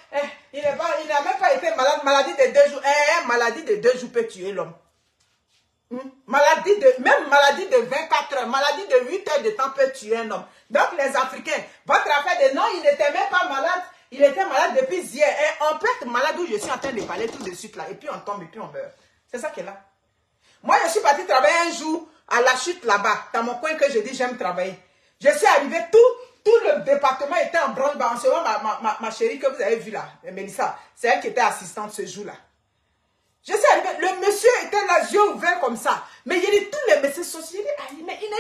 Il n'a même pas été malade. Maladie de 2 jours. Maladie de 2 jours peut tuer l'homme. Même maladie de 24 heures, maladie de 8 heures de temps peut tuer un homme. Donc les Africains, votre affaire de non, il n'était même pas malade. Il était malade depuis hier. Et on peut être malade où je suis en train de parler tout de suite là. Et puis on tombe et puis on meurt. C'est ça qui est là. Moi, je suis partie travailler un jour à la chute là-bas, dans mon coin que je dis j'aime travailler. Je suis arrivée, tout le département était en branle-bas. En ce moment, ma chérie que vous avez vue là, Mélissa, c'est elle qui était assistante ce jour-là. Je suis arrivée, le monsieur était là, yeux ouverts comme ça. Mais il y a tous les médecins sociaux, mais il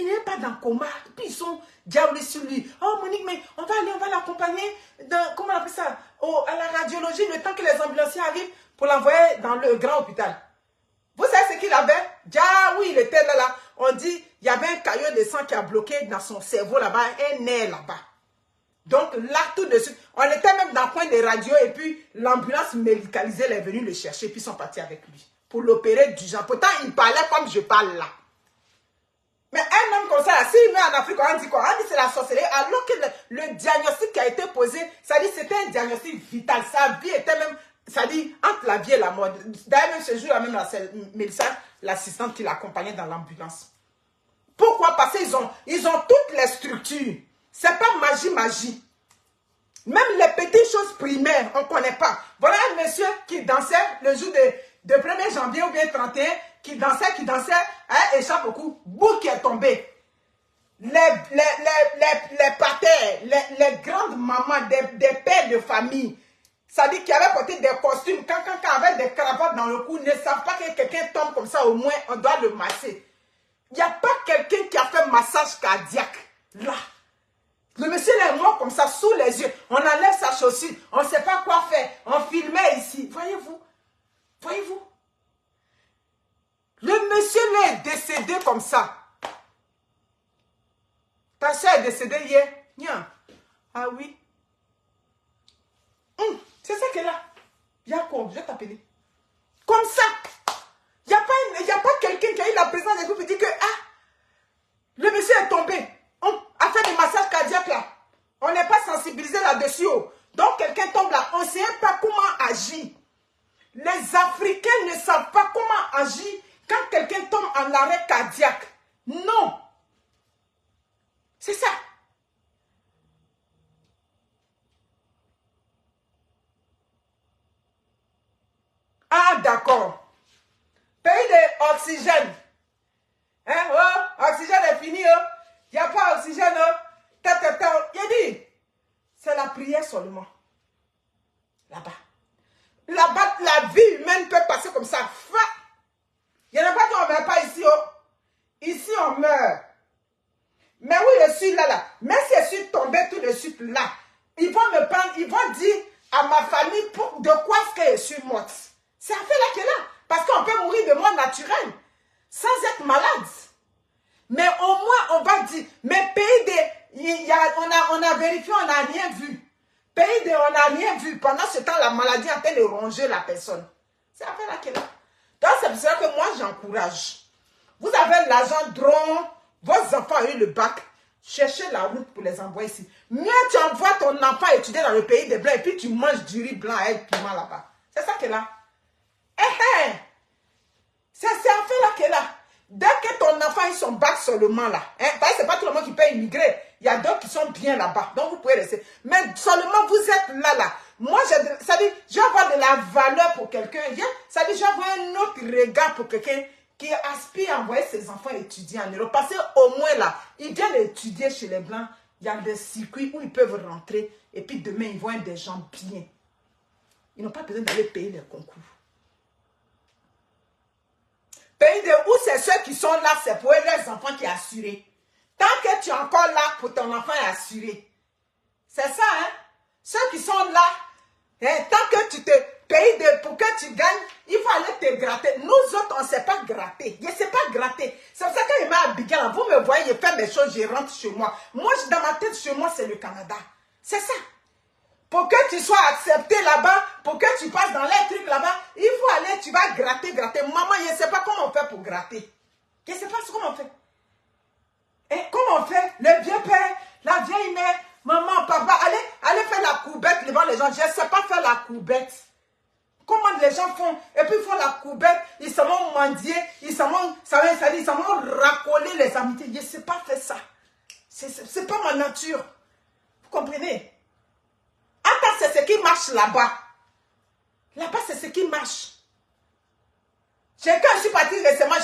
n'est pas dans le coma. Puis ils sont diabolés sur lui. Oh Monique, mais on va l'accompagner dans, comment on appelle ça, à la radiologie, le temps que les ambulanciers arrivent pour l'envoyer dans le grand hôpital. Vous savez ce qu'il avait? Oui, il était là. On dit, il y avait un caillot de sang qui a bloqué dans son cerveau là-bas, un nerf là-bas. Donc là, tout de suite, on était même dans le coin des radios et puis l'ambulance médicalisée elle est venue le chercher puis ils sont partis avec lui pour l'opérer du genre. Pourtant, il parlait comme je parle là. Mais un homme comme ça, s'il met en Afrique, on dit quoi? On dit c'est la sorcellerie. Alors que le diagnostic qui a été posé, ça dit c'était un diagnostic vital. Sa vie était même, ça dit entre la vie et la mort. D'ailleurs, même ce jour-là, même Mélissa, l'assistante qui l'accompagnait dans l'ambulance. Pourquoi? Parce qu'ils ont toutes les structures. C'est pas magie. Même les petites choses primaires, on ne connaît pas. Voilà un monsieur qui dansait le jour de 1er janvier ou bien 31, qui dansait, échappe au cou, bout qui est tombé. Les patères, les grandes mamans, des pères de famille, ça dit qu'ils avaient porté des costumes, quand avec des cravates dans le cou, ne savent pas que quelqu'un tombe comme ça, au moins on doit le masser. Il n'y a pas quelqu'un qui a fait massage cardiaque, là. Le monsieur est mort comme ça, sous les yeux. On enlève sa chaussure. On ne sait pas quoi faire. On filmait ici. Voyez-vous? Le monsieur là est décédé comme ça. Ta soeur est décédée hier. Ah oui. C'est ça qu'elle a. Jacob, je vais t'appeler. Comme ça. Il n'y a pas quelqu'un qui a eu la présence de vous et dit que, le monsieur est tombé. On a fait des massages cardiaques là. On n'est pas sensibilisé là-dessus. Donc quelqu'un tombe là. On ne sait pas comment agir. Les Africains ne savent pas comment agir quand quelqu'un tombe en arrêt cardiaque. Non. C'est ça. Ah d'accord. Pays d'oxygène. Oxygène est fini. Il n'y a pas oxygène. Il dit, c'est la prière seulement. Là-bas. Là-bas, la vie humaine peut passer comme ça. Il n'y en a pas qui ne meurt pas ici. Oh. Ici, on meurt. Mais oui, je suis là. Mais si je suis tombé tout de suite là, ils vont me prendre, ils vont dire à ma famille de quoi est-ce que je suis morte. C'est à fait là qu'elle est là. Parce qu'on peut mourir de mort naturelle, sans être malade. Mais au moins, on va dire, mais pays on a vérifié, on n'a rien vu. Pays on n'a rien vu. Pendant ce temps, la maladie est en train de ronger la personne. C'est à fait là qu'elle est là. Donc, c'est pour ça que moi, j'encourage. Vous avez l'argent drone, vos enfants ont eu le bac. Cherchez la route pour les envoyer ici. Mieux tu envoies ton enfant étudier dans le pays des blancs et puis tu manges du riz blanc avec piment là-bas. C'est ça qu'elle a. C'est en fait là qu'elle a. Dès que ton enfant a son bac seulement là, parce que ce n'est pas tout le monde qui peut immigrer. Il y a d'autres qui sont bien là-bas. Donc vous pouvez rester. Mais seulement vous êtes là. Moi, ça dit, je vais avoir de la valeur pour quelqu'un. Ça dit, je vais avoir un autre regard pour quelqu'un qui aspire à envoyer ses enfants étudier en Europe. Parce qu'au moins là, ils viennent étudier chez les Blancs. Il y a des circuits où ils peuvent rentrer. Et puis demain, ils vont être des gens bien. Ils n'ont pas besoin d'aller payer les concours. Pays de où c'est ceux qui sont là, c'est pour leurs enfants qui sont assurés. Tant que tu es encore là, pour ton enfant est assuré. C'est ça, hein? Ceux qui sont là, tant que tu te payes pour que tu gagnes, il faut aller te gratter. Nous autres, on ne sait pas gratter. Je ne sais pas gratter. C'est pour ça que je mets à Bigala. Vous me voyez, je fais mes choses, je rentre chez moi. Moi, dans ma tête, chez moi, c'est le Canada. C'est ça. Pour que tu sois accepté là-bas, pour que tu passes dans les trucs là-bas, il faut aller, tu vas gratter. Maman, je ne sais pas comment on fait pour gratter. Je ne sais pas comment on fait. Et comment on fait? Le vieux père, la vieille mère, maman, papa, allez faire la coubette devant les gens. Je ne sais pas faire la coubette. Comment les gens font? Et puis ils font la coubette, ils s'en vont mendier, ils s'en vont racoler les amitiés. Je ne sais pas faire ça. Ce n'est pas ma nature. Vous comprenez? Attends, c'est ce qui marche là-bas. Là-bas, c'est ce qui marche. Quand je suis partie récemment,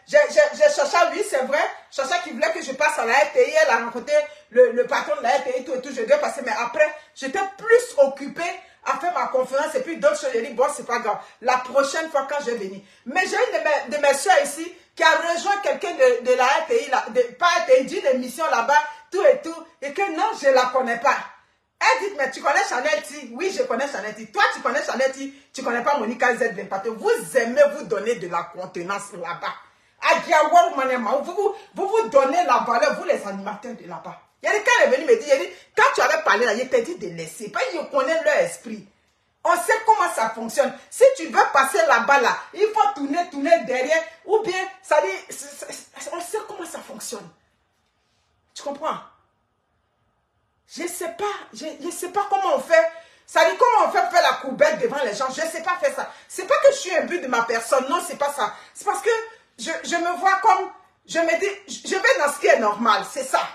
j'ai cherché à lui, c'est vrai. Cherché qui voulait que je passe à la RTI. Elle a rencontré le patron de la RTI, tout et tout. Je devais passer, mais après, j'étais plus occupée à faire ma conférence. Et puis d'autres choses, j'ai dit, bon, c'est pas grave. La prochaine fois, quand je vais venir. Mais j'ai une de mes soeurs ici qui a rejoint quelqu'un de la RTI, pas RTI, d'une émission là-bas, tout et tout. Et que non, je ne la connais pas. Elle dit, mais tu connais Chanel T? Oui, je connais Chanel T. Toi, tu connais Chanel T? Tu ne connais pas Monica Z24. Vous aimez vous donner de la contenance là-bas. Vous donnez la valeur, vous les animateurs de là-bas. Il y a des quand elle est venue me dire, quand tu avais parlé là, il t'a dit de laisser. Parce qu'ils connaissent leur esprit. On sait comment ça fonctionne. Si tu veux passer là-bas, là, il faut tourner derrière. Ou bien, ça dit, on sait comment ça fonctionne. Tu comprends? Je ne sais pas comment on fait. Ça dit comment on fait faire la coubette devant les gens. Je ne sais pas faire ça. C'est pas que je suis un but de ma personne. Non, c'est pas ça. C'est parce que je me vois comme, je me dis, je vais dans ce qui est normal. C'est ça.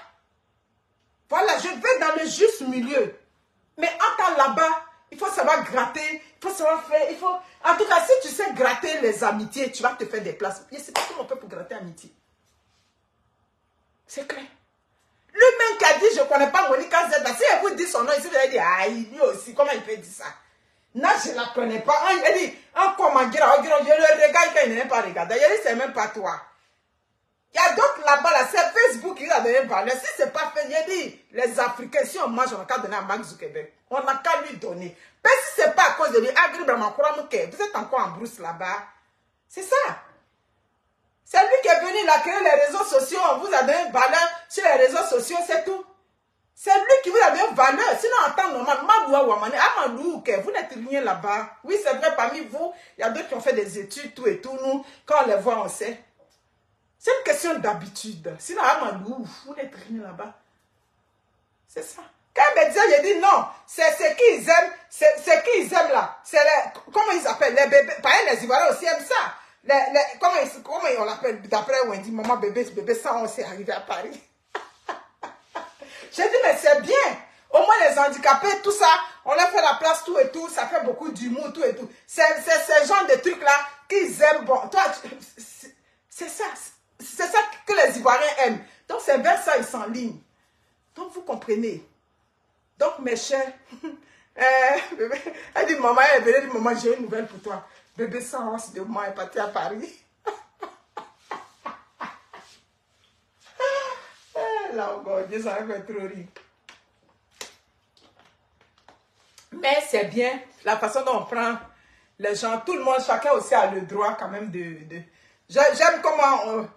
Voilà, je vais dans le juste milieu. Mais en temps là-bas, il faut savoir gratter. Il faut savoir faire. En tout cas, si tu sais gratter les amitiés, tu vas te faire des places. Je ne sais pas comment on fait pour gratter amitié. C'est clair. Lui-même qui a dit, je ne connais pas Monica Z. Si elle vous dit son nom ici, vous allez dire, ah, lui aussi, comment il peut dire ça? Non, je ne la connais pas. Il dit, comment dire, je le regarde quand il n'est pas regardé. Il dit, c'est même pas toi. Il y a d'autres là-bas, là, c'est Facebook qui a donné valeur. Si ce n'est pas fait, il dit, les Africains, si on mange, on n'a qu'à donner à Mark Zuckerberg. On n'a qu'à lui donner. Mais si ce n'est pas à cause de lui, vous êtes encore en brousse là-bas. C'est ça. C'est lui qui est venu, il a créé les réseaux sociaux, on vous a donné une valeur sur les réseaux sociaux, c'est tout. C'est lui qui vous a donné une valeur. Sinon, en temps normal, vous n'êtes rien là-bas. Oui, c'est vrai, parmi vous, il y a d'autres qui ont fait des études, tout et tout. Nous, quand on les voit, on sait. C'est une question d'habitude. Sinon, vous n'êtes rien là-bas. C'est ça. Quand il me disait, j'ai dit non, c'est ce qu'ils aiment, c'est qu'ils aiment là. Comment ils appellent les bébés? Pareil, les Ivoiriens aussi aiment ça. Comment on l'appelle? D'après Wendy, maman bébé ça, on s'est arrivé à Paris. J'ai dit, mais c'est bien. Au moins les handicapés, tout ça, on a fait la place, tout et tout, ça fait beaucoup d'humour, tout et tout. C'est ce genre de trucs-là qu'ils aiment. Bon, toi, c'est ça que les Ivoiriens aiment. Donc, c'est vers ça, ils s'enlignent. Donc, vous comprenez. Donc, mes chers, bébé, elle dit, maman, elle venait dire, maman, j'ai une nouvelle pour toi. Bébé sans os de moi est parti à Paris. Là encore, Dieu, ça va faire trop rire. Mais c'est bien la façon dont on prend les gens. Tout le monde, chacun aussi a le droit quand même de... J'aime comment...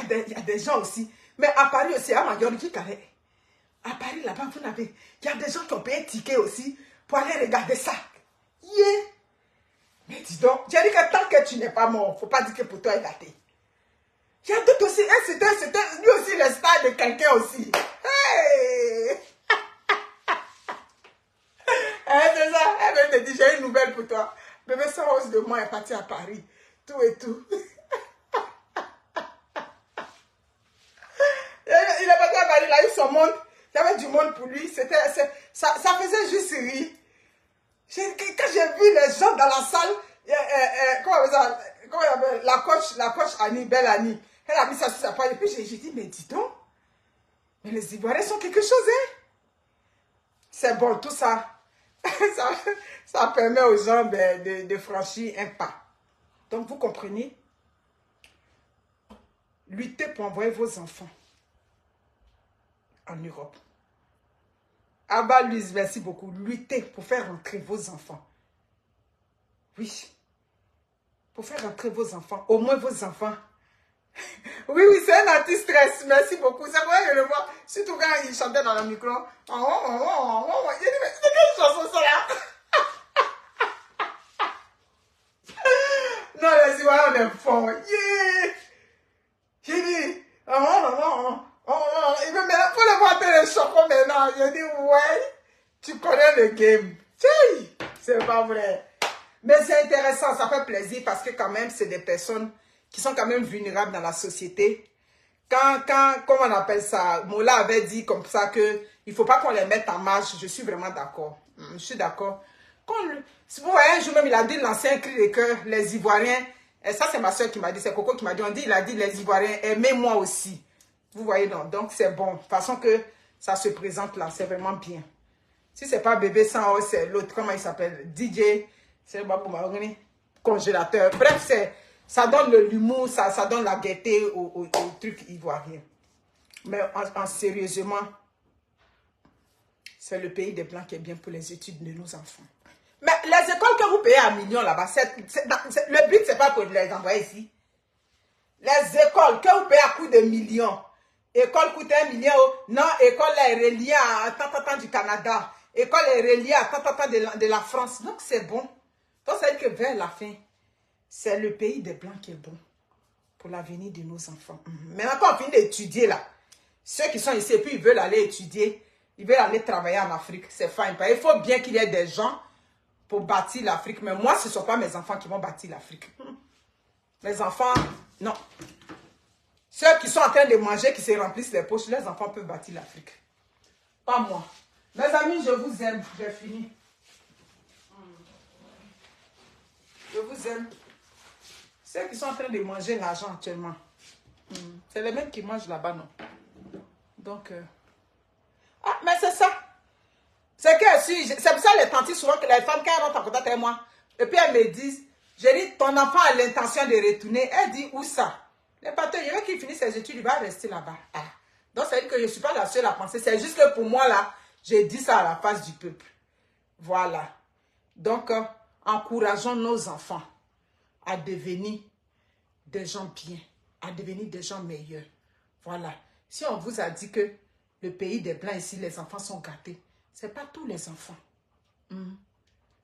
Il y a des gens aussi. Mais à Paris aussi, à Majorité Carré. À Paris, là-bas, vous n'avez... Il y a des gens qui ont payé un ticket aussi pour aller regarder ça. Yeah. Mais dis donc, j'ai dit que tant que tu n'es pas mort, il ne faut pas dire que pour toi est gâté. Il y a d'autres aussi. C'était lui aussi le style de quelqu'un aussi. Hey! C'est ça. Elle me dit, j'ai une nouvelle pour toi. Bébé sans os de moi est parti à Paris. Tout et tout. Il est parti à Paris, il a eu son monde. Il y avait du monde pour lui. Ça faisait juste rire. Quand j'ai vu les gens dans la salle, comment la coach Annie, belle Annie, elle a mis ça sur sa page. Et puis j'ai dit, mais dis donc, mais les Ivoiriens sont quelque chose, hein. C'est bon, tout ça. Ça permet aux gens de franchir un pas. Donc, vous comprenez? Luttez pour envoyer vos enfants en Europe. Abba Louise, merci beaucoup. Luttez pour faire rentrer vos enfants. Oui. Pour faire rentrer vos enfants. Au moins vos enfants. Oui, c'est un anti-stress. Merci beaucoup. C'est vrai que je le vois. Surtout quand il chantait dans le micro. J'ai dit, mais c'est quelle chanson ça là? Non, les Ivoiriens, on est forts. Yeah! J'ai dit, il faut le voir les chocos maintenant. J'ai dit, ouais, tu connais le game. C'est pas vrai. Mais c'est intéressant, ça fait plaisir parce que quand même, c'est des personnes qui sont quand même vulnérables dans la société. Comme on appelle ça, Mola avait dit comme ça que il ne faut pas qu'on les mette en marche. Je suis vraiment d'accord. Je suis d'accord. Vous voyez, un jour même, il a dit l'ancien cri de cœur, les Ivoiriens. Et ça, c'est ma soeur qui m'a dit, c'est Coco qui m'a dit, il a dit les Ivoiriens, aimez-moi aussi. Vous voyez, non. Donc, c'est bon. De toute façon que ça se présente là, c'est vraiment bien. Si c'est pas bébé sans os, c'est l'autre, comment il s'appelle? DJ, c'est le babou maroni, congélateur. Bref, ça donne l'humour, ça donne la gaieté au truc ivoirien. Mais sérieusement, c'est le pays des Blancs qui est bien pour les études de nos enfants. Mais les écoles que vous payez à millions là-bas, le but, c'est pas pour les envoyer ici. Les écoles que vous payez à coût de millions. École coûte 1 million. Non, école est reliée à tant du Canada. École est reliée à tant de la France. Donc, c'est bon. Donc, ça veut dire que vers la fin, c'est le pays des Blancs qui est bon pour l'avenir de nos enfants. Maintenant, quand on finit d'étudier là, ceux qui sont ici et puis ils veulent aller étudier, ils veulent aller travailler en Afrique, c'est fine. Il faut bien qu'il y ait des gens pour bâtir l'Afrique. Mais moi, ce ne sont pas mes enfants qui vont bâtir l'Afrique. Mes enfants, non. Ceux qui sont en train de manger, qui se remplissent les poches, les enfants peuvent bâtir l'Afrique. Pas moi. Mes amis, je vous aime. J'ai fini. Je vous aime. Ceux qui sont en train de manger l'argent actuellement, c'est les mêmes qui mangent là-bas, non? Donc, ah, mais c'est ça. C'est pour ça les tantis, souvent, que les femmes, quand elles rentrent en contact avec moi, et puis elles me disent, j'ai dit, ton enfant a l'intention de retourner. Elle dit, où ça? Le patron, je veux qu'il finisse ses études, il va rester là-bas. Ah. Donc, ça veut dire que je ne suis pas la seule à penser. C'est juste que pour moi, là, j'ai dit ça à la face du peuple. Voilà. Donc, encourageons nos enfants à devenir des gens bien, à devenir des gens meilleurs. Voilà. Si on vous a dit que le pays des Blancs ici, les enfants sont gâtés, ce n'est pas tous les enfants.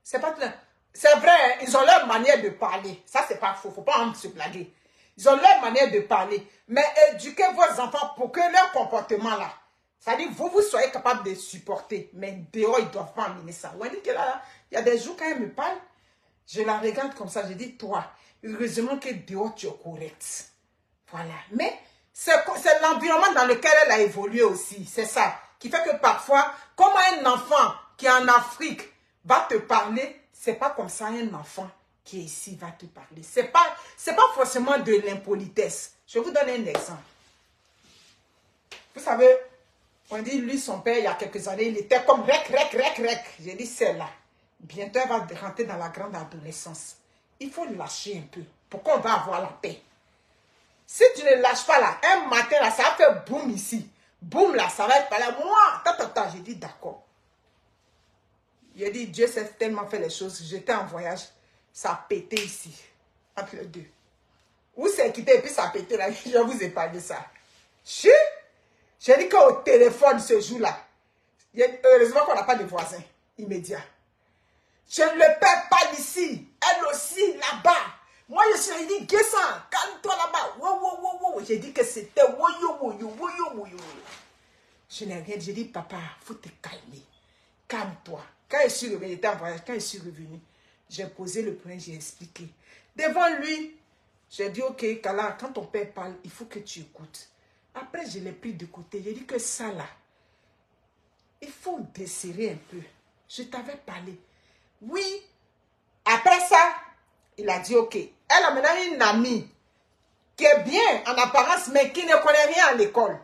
C'est pas tous les... C'est vrai, ils ont leur manière de parler. Ça, c'est pas faux. Il ne faut pas se blaguer. Ils ont leur manière de parler. Mais éduquez vos enfants pour que leur comportement là, c'est-à-dire vous soyez capable de supporter. Mais dehors, ils ne doivent pas amener ça. Vous voyez que là, il y a des jours quand elle me parle, je la regarde comme ça, je dis, toi, heureusement que dehors, tu es correct. Voilà. Mais c'est l'environnement dans lequel elle a évolué aussi. C'est ça. Qui fait que parfois, comment un enfant qui est en Afrique va te parler, c'est pas comme ça un enfant qui est ici va te parler. C'est pas forcément de l'impolitesse. Je vous donne un exemple. Vous savez, on dit, lui, son père, il y a quelques années, il était comme rec. J'ai dit, c'est là. Bientôt, elle va rentrer dans la grande adolescence. Il faut lâcher un peu pour qu'on va avoir la paix. Si tu ne lâches pas là, un matin là, ça va faire boum ici. Boum là, ça va être pas là. Moi, j'ai dit d'accord. J'ai dit, Dieu sait tellement fait les choses. J'étais en voyage, ça a pété ici, entre les deux. Où c'est quitté et puis ça a pété là, je vous ai parlé de ça. J'ai dit qu'au téléphone ce jour-là, heureusement qu'on n'a pas de voisins immédiats. Je ne le perds pas d'ici. Elle aussi, là-bas. Moi, j'ai dit, Guessan, calme-toi là-bas. Wow. J'ai dit que c'était woyo. Je n'ai rien dit. J'ai dit, papa, il faut te calmer. Calme-toi. Quand je suis revenu, j'étais en voyage, quand je suis revenu, j'ai posé le point, j'ai expliqué. Devant lui, j'ai dit, ok, Kala, quand ton père parle, il faut que tu écoutes. Après, je l'ai pris de côté. J'ai dit que ça là, il faut desserrer un peu. Je t'avais parlé. Oui. Après ça, il a dit, ok. Elle a maintenant une amie qui est bien en apparence, mais qui ne connaît rien à l'école.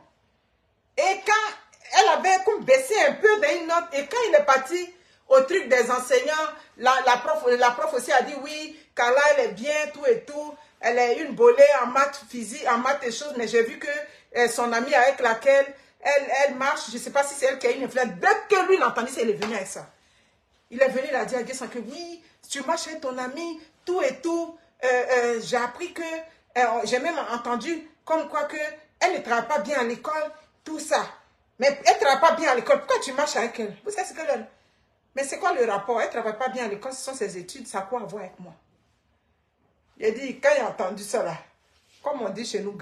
Et quand elle avait comme baissé un peu d'une note, et quand il est parti au truc des enseignants, la prof aussi a dit, oui, Carla, elle est bien, tout et tout. Elle est une bolée en maths, physique, en maths et choses, mais j'ai vu que son amie avec laquelle elle marche, je ne sais pas si c'est elle qui a une influence. Dès que lui l'entendit, elle est venue avec ça. Il est venu, il a dit à Guessan que oui, tu marches avec ton ami, tout et tout. J'ai appris que, j'ai même entendu comme quoi que elle ne travaille pas bien à l'école, tout ça. Mais elle ne travaille pas bien à l'école, pourquoi tu marches avec elle? Vous savez ce qu'elle... Mais c'est quoi le rapport? Elle ne travaille pas bien à l'école, ce sont ses études, ça a quoi à voir avec moi? Il a dit, quand il a entendu ça là, comme on dit chez nous,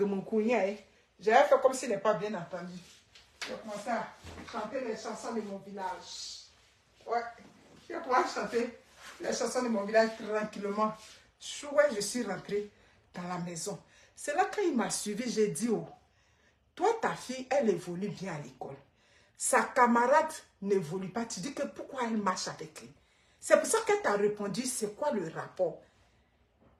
j'avais fait comme s'il n'est pas bien entendu. J'ai commencé à chanter les chansons de mon village. Ouais, j'ai commencé à chanter les chansons de mon village tranquillement. Ouais, je suis rentrée dans la maison. C'est là quand il m'a suivi, j'ai dit, oh, toi, ta fille, elle évolue bien à l'école. Sa camarade n'évolue pas. Tu dis que pourquoi elle marche avec lui? C'est pour ça qu'elle t'a répondu, c'est quoi le rapport?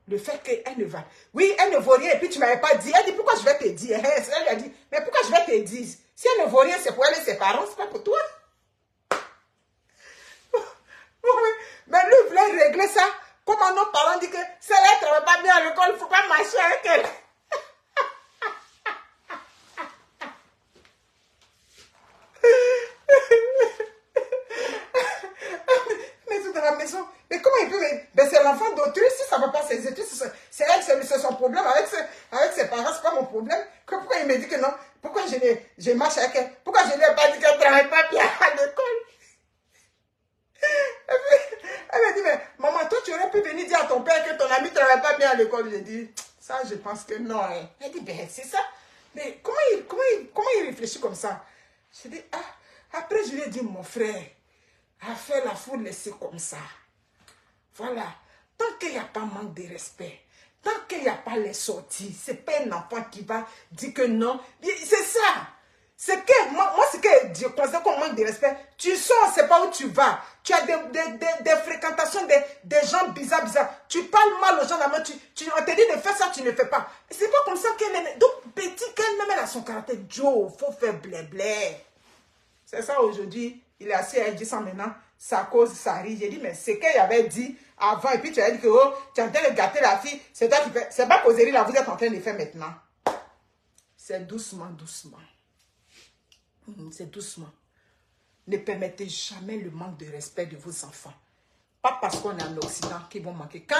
Le fait qu'elle ne va... Oui, elle ne vaut rien et puis tu ne m'avais pas dit. Elle dit, pourquoi je vais te dire? Elle lui a dit, mais pourquoi je vais te dire? Si elle ne vaut rien, c'est pour elle et ses parents, c'est pas pour toi. Mais lui, il voulait régler ça. Comment nos parents disent que celle-là ne travaille pas bien à l'école, il ne faut pas marcher avec elle. Mais tout dans la maison. Mais comment il peut... Ben c'est l'enfant d'autrui, si ça ne va pas ses études, c'est elle, c'est son problème. Avec ses parents, ce n'est pas mon problème. Pourquoi il me dit que non? Pourquoi je marche avec elle? Pourquoi je ne lui ai pas dit qu'elle ne travaille pas bien à l'école? Elle m'a dit, mais maman, toi, tu aurais pu venir dire à ton père que ton ami ne travaille pas bien à l'école. J'ai dit, ça, je pense que non. Hein. Elle dit, ben, c'est ça. Mais comment il réfléchit comme ça? J'ai dit, ah, après, je lui ai dit, mon frère, à faire la foule, laisser comme ça. Voilà. Tant qu'il n'y a pas manque de respect, tant qu'il n'y a pas les sorties, c'est pas un enfant qui va dire que non. C'est ça. C'est que, moi, ce que je considère comme manque de respect, tu sors, c'est pas où tu vas. Tu as des fréquentations, des gens bizarres. Tu parles mal aux gens là-bas, on te dit de faire ça, tu ne fais pas. C'est pas comme ça qu'elle est. Donc, petit qu'elle-même, elle a son caractère. Joe, il faut faire blé. C'est ça aujourd'hui, il est assis, elle dit ça maintenant, ça cause, ça rit. J'ai dit, mais c'est qu'elle avait dit avant, et puis tu as dit que, oh, tu es en train de gâter la fille, c'est toi qui fais. C'est pas causerie là, vous êtes en train de faire maintenant. C'est doucement. C'est doucement. Ne permettez jamais le manque de respect de vos enfants. Pas parce qu'on est en Occident qu'ils vont manquer. Quand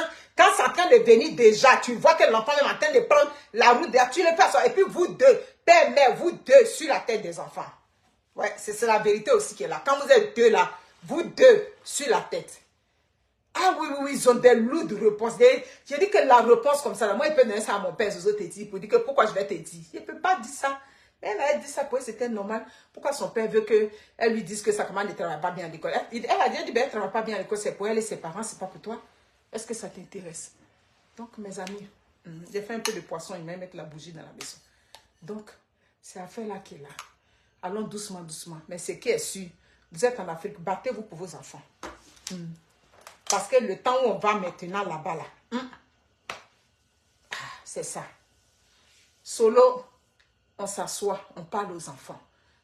c'est en train de venir déjà, tu vois que l'enfant est en train de prendre la route, tu le fais ça. Et puis vous deux, père, mère, vous deux, sur la tête des enfants. Ouais, c'est la vérité aussi qui est là. Quand vous êtes deux là, vous deux, sur la tête. Ah oui, ils ont des lourdes réponses. J'ai dit que la réponse comme ça, là, moi, il peut donner ça à mon père, Zozo te dit, pour dire que pourquoi je vais te dire. Il ne peut pas dire ça. Mais elle a dit ça pour elle, c'était normal. Pourquoi son père veut qu'elle lui dise que sa maman ne travaille pas bien à l'école? Elle a dit, ben, elle ne travaille pas bien à l'école, c'est pour elle et ses parents, c'est pas pour toi. Est-ce que ça t'intéresse? Donc, mes amis, j'ai fait un peu de poisson, il m'a mettre la bougie dans la maison. Donc, c'est affaire-là qui est là. Allons doucement. Mais ce qui est sûr, vous êtes en Afrique, battez-vous pour vos enfants. Parce que le temps où on va maintenant là-bas, là, c'est ça. Solo, on s'assoit, on parle aux enfants.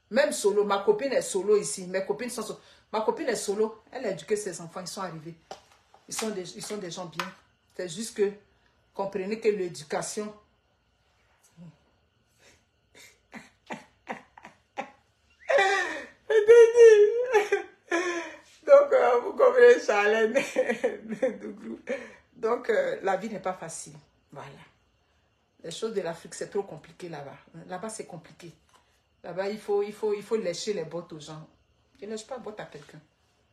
Même solo, ma copine est solo ici. Mes copines sont solo. Ma copine est solo, elle a éduqué ses enfants, ils sont arrivés. Ils sont des gens bien. C'est juste que, comprenez que l'éducation... Donc, vous comprenez, Charlène. Donc, la vie n'est pas facile. Voilà. Les choses de l'Afrique, c'est trop compliqué là-bas. Là-bas, c'est compliqué. Là-bas, il faut lécher les bottes aux gens. Je ne lèche pas les bottes à quelqu'un.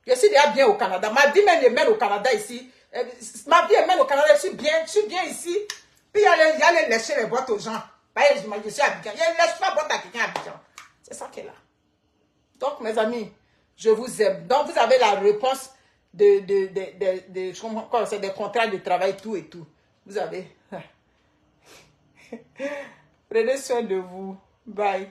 Je suis déjà bien au Canada. Ma vie mène au Canada ici. Ma vie mène au Canada. Je suis bien ici. Puis, il y a les lécher les bottes aux gens. Je suis à Abidjan. Je ne lèche pas les bottes à quelqu'un à Abidjan. C'est ça qui est là. Donc, mes amis, je vous aime. Donc, vous avez la réponse des contrats de travail, tout et tout. Vous avez... Prenez soin de vous. Bye.